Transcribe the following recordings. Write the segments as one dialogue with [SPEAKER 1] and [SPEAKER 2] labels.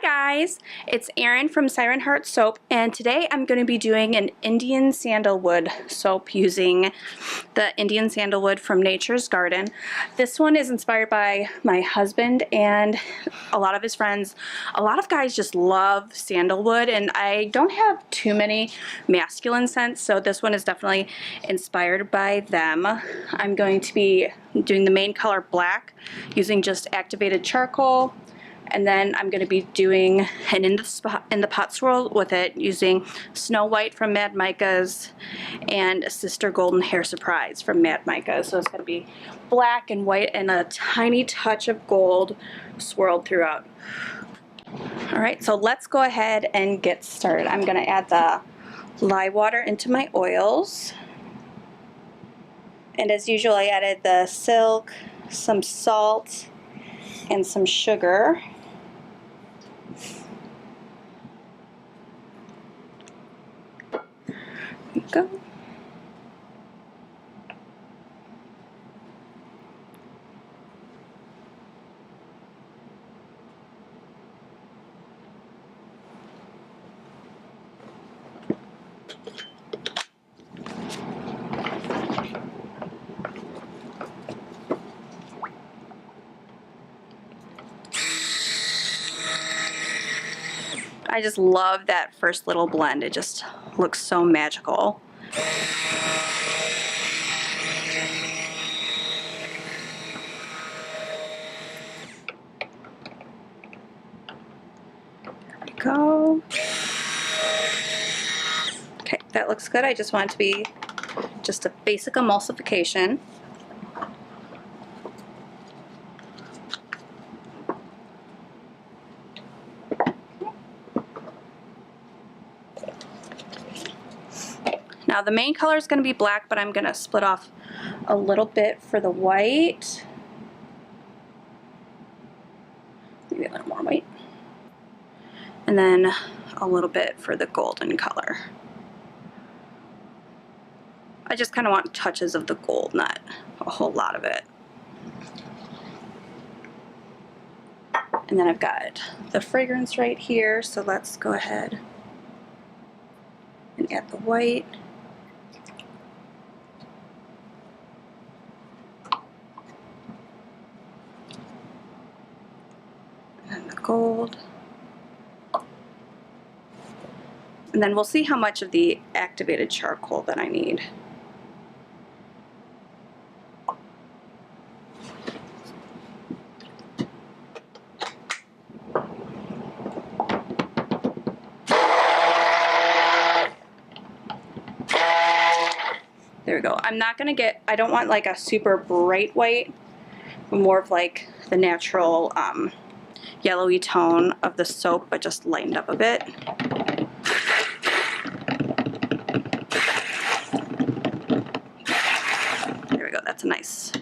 [SPEAKER 1] guys, it's Erin from Siren Soap, and today I'm going to be doing an Indian Sandalwood soap using the Indian Sandalwood from Nature's Garden. This one is inspired by my husband and a lot of his friends. A lot of guys just love sandalwood, and I don't have too many masculine scents, so this one is definitely inspired by them. I'm going to be doing the main color black using just activated charcoal. And then I'm going to be doing an in the pot swirl with it using Snow White from Mad Micah's and Sister Golden Hair Surprise from Mad Micah. So it's going to be black and white and a tiny touch of gold swirled throughout. Alright, so let's go ahead and get started. I'm going to add the lye water into my oils. And as usual, I added the silk, some salt, and some sugar. Go. I just love that first little blend. It just looks so magical. There we go. Okay, that looks good. I just want it to be just a basic emulsification. Now the main color is going to be black, but I'm going to split off a little bit for the white. Maybe a little more white. And then a little bit for the golden color. I just kind of want touches of the gold, not a whole lot of it. And then I've got the fragrance right here, so let's go ahead and add the white. And the gold. And then we'll see how much of the activated charcoal that I need. There we go. I'm not gonna get, I don't want like a super bright white, but more of like the natural yellowy tone of the soap, but just lightened up a bit. There we go, that's a nice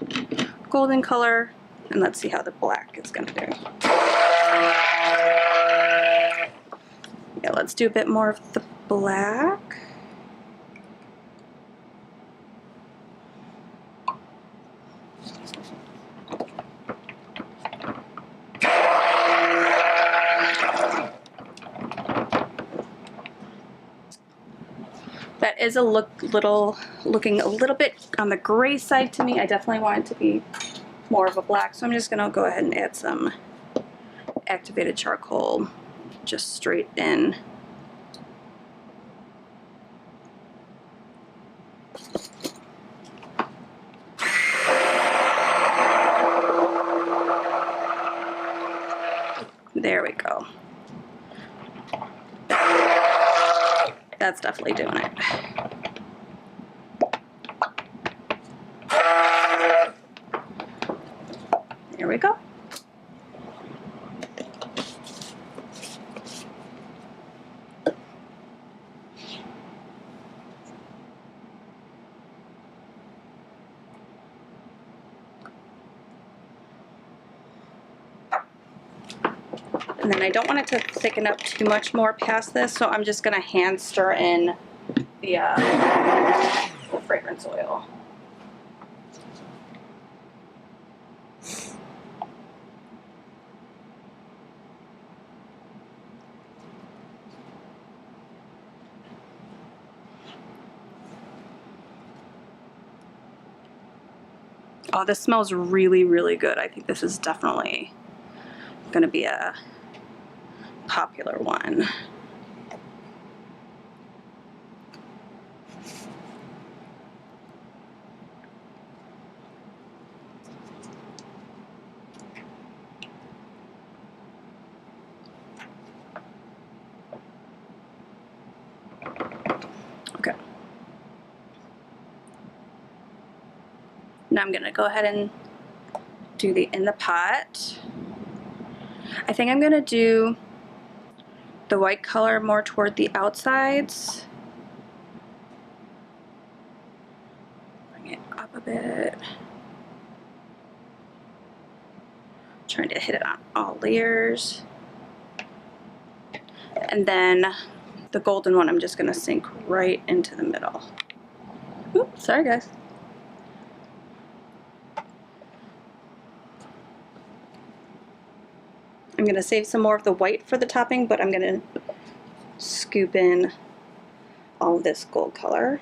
[SPEAKER 1] golden color, and let's see how the black is gonna do. Yeah, let's do a bit more of the black. That is looking a little bit on the gray side to me. I definitely want it to be more of a black, so I'm just gonna go ahead and add some activated charcoal just straight in. There we go. That's definitely doing it. There we go. And then I don't want it to thicken up too much more past this, so I'm just going to hand stir in the fragrance oil. Oh, this smells really, really good. I think this is definitely going to be a popular one. Okay. Now I'm going to go ahead and do the in the pot. I think I'm going to do the white color more toward the outsides. Bring it up a bit. Trying to hit it on all layers. And then the golden one I'm just going to sink right into the middle. Oops, sorry guys. I'm going to save some more of the white for the topping, but I'm going to scoop in all this gold color.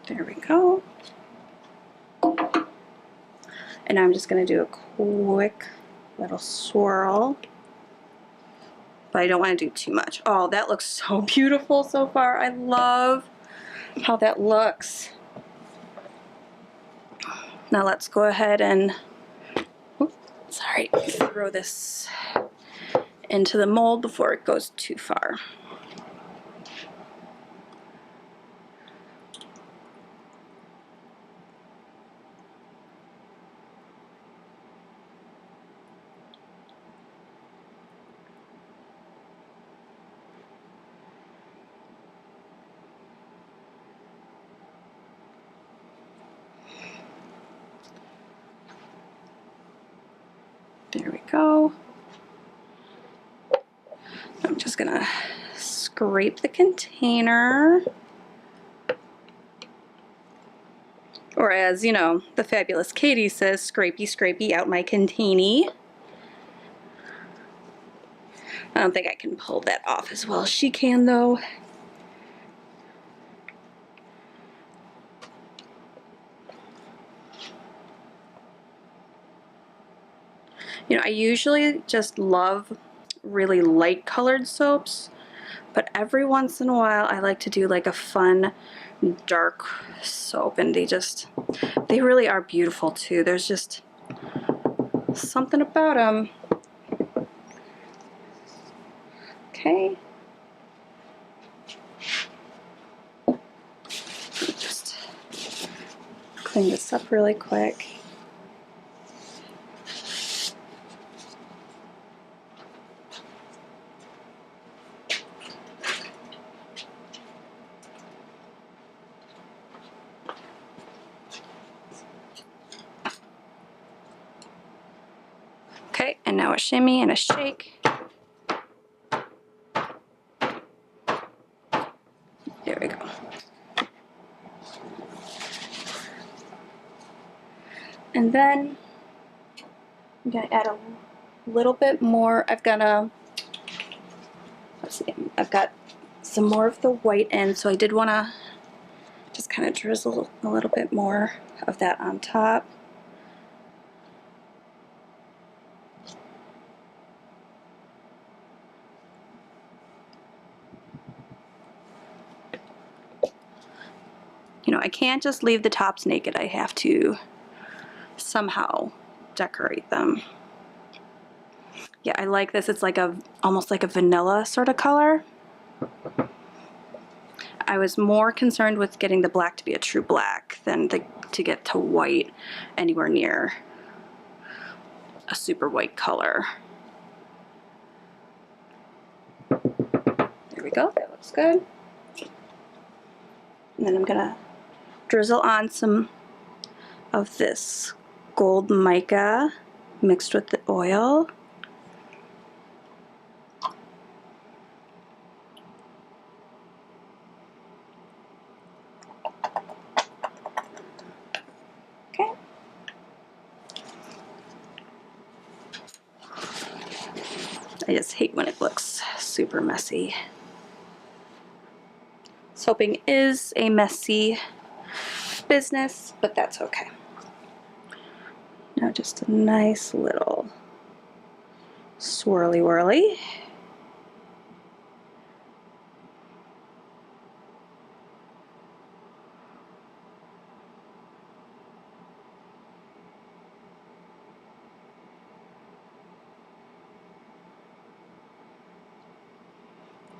[SPEAKER 1] There we go. And I'm just going to do a quick little swirl. But I don't want to do too much. Oh, that looks so beautiful so far. I love how that looks. Now let's go ahead and, throw this into the mold before it goes too far. There we go. I'm just gonna scrape the container. Or as, you know, the fabulous Katie says, scrapey, scrapey out my containy. I don't think I can pull that off as well as she can though. You know, I usually just love really light colored soaps, but every once in a while I like to do like a fun dark soap, and they really are beautiful too. There's just something about them. Okay. Just clean this up really quick. Okay, and now a shimmy and a shake. There we go. And then I'm gonna add a little bit more. I've got some more of the white in, so I did want to just kind of drizzle a little bit more of that on top. You know, I can't just leave the tops naked. I have to somehow decorate them. Yeah, I like this. It's like almost like a vanilla sort of color. I was more concerned with getting the black to be a true black than to get to white anywhere near a super white color. There we go. That looks good. And then I'm gonna drizzle on some of this gold mica mixed with the oil. Okay. I just hate when it looks super messy. Soaping is a messy business, but that's okay. Now just a nice little swirly whirly.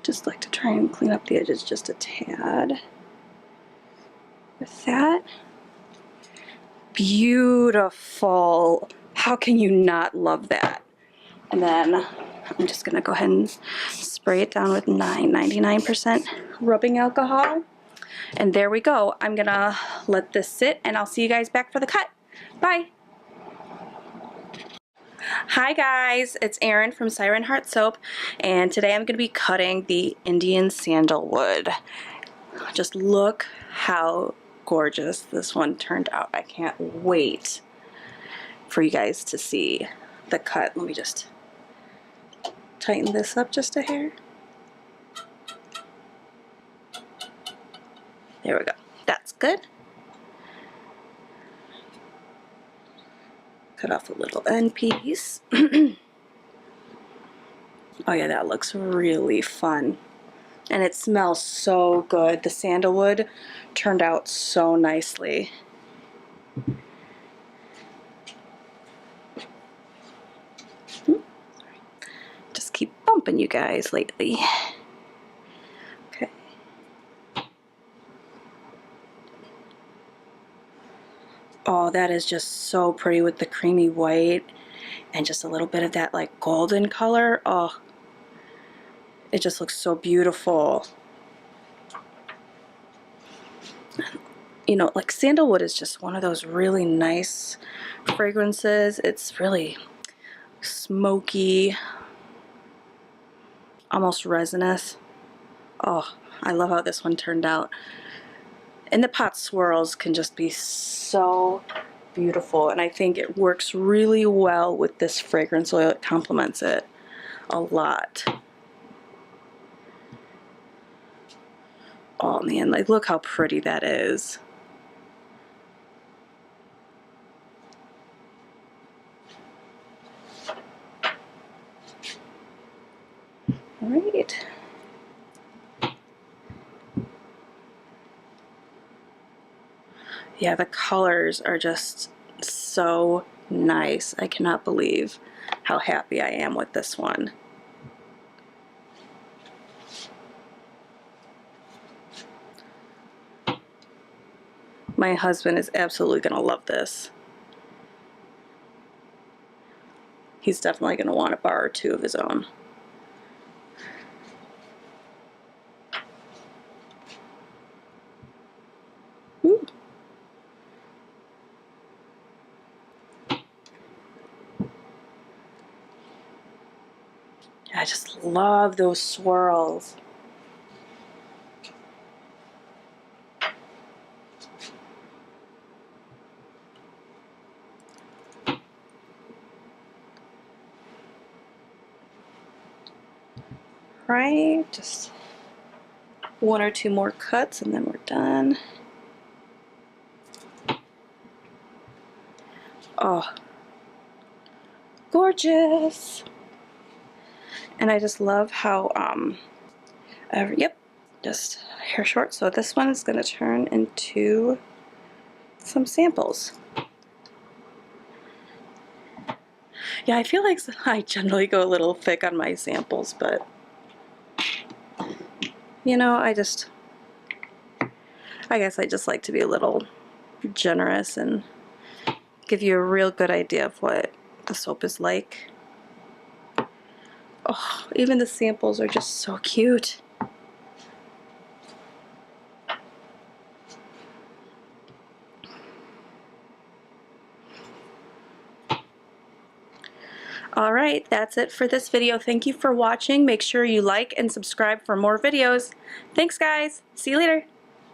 [SPEAKER 1] Just like to try and clean up the edges just a tad with that. Beautiful. How can you not love that? And then I'm just gonna go ahead and spray it down with 99% rubbing alcohol. And there we go. I'm gonna let this sit and I'll see you guys back for the cut. Bye. Hi guys, it's Erin from Siren Heart Soap, and today I'm going to be cutting the Indian Sandalwood. Just look how gorgeous this one turned out. I can't wait for you guys to see the cut. Let me just tighten this up just a hair. There we go. That's good. Cut off a little end piece. Oh yeah, that looks really fun. And it smells so good. The sandalwood turned out so nicely. Just keep bumping you guys lately. Okay. Oh, that is just so pretty with the creamy white and just a little bit of that like golden color. Oh, it just looks so beautiful. You know, like sandalwood is just one of those really nice fragrances. It's really smoky, almost resinous. Oh, I love how this one turned out. And the pot swirls can just be so beautiful, and I think it works really well with this fragrance oil. It complements it a lot. Oh man, like look how pretty that is. All right. Yeah, the colors are just so nice. I cannot believe how happy I am with this one. My husband is absolutely going to love this. He's definitely going to want a bar or two of his own. Ooh. I just love those swirls. Right, just one or two more cuts and then we're done. Oh, gorgeous. And I just love how, yep, just hair short. So this one is going to turn into some samples. Yeah, I feel like I generally go a little thick on my samples, but you know, I guess I just like to be a little generous and give you a real good idea of what the soap is like. Oh, even the samples are just so cute. Alright, that's it for this video. Thank you for watching. Make sure you like and subscribe for more videos. Thanks guys. See you later.